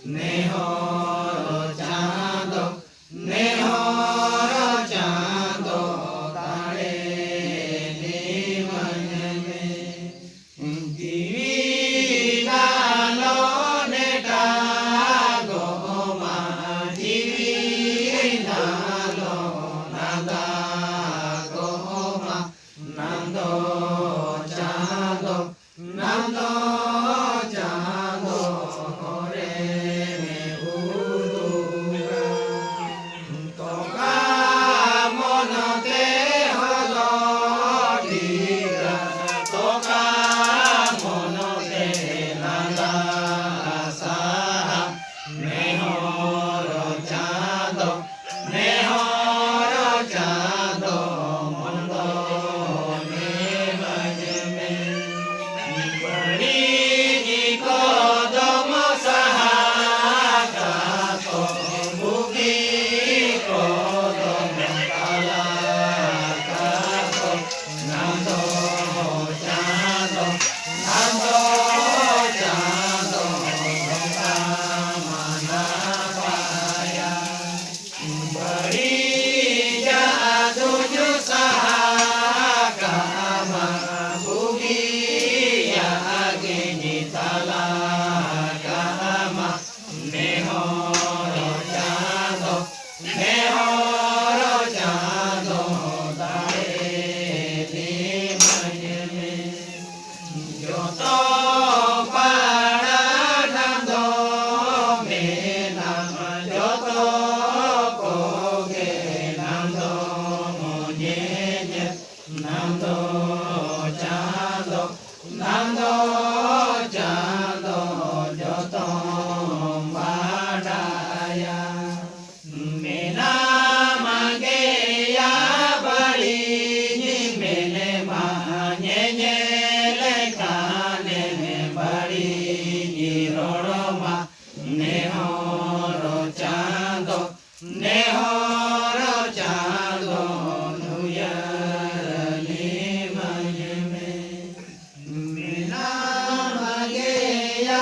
नेहर चाँदो नेहर चाँदो दाड़े निमन में जीवी नालो नेटा गो मा जीवी नालो नादा गो मा नंदो चाँदो नंदो चाँदो नंदो चाँदो नंदो चाँदो जोतो बाडाया मेना मांगे या बड़ी मेने माने लेखाने बड़ी रोड़मा नेहरो चाँदो नेहरो चाँदो मेना मांगे या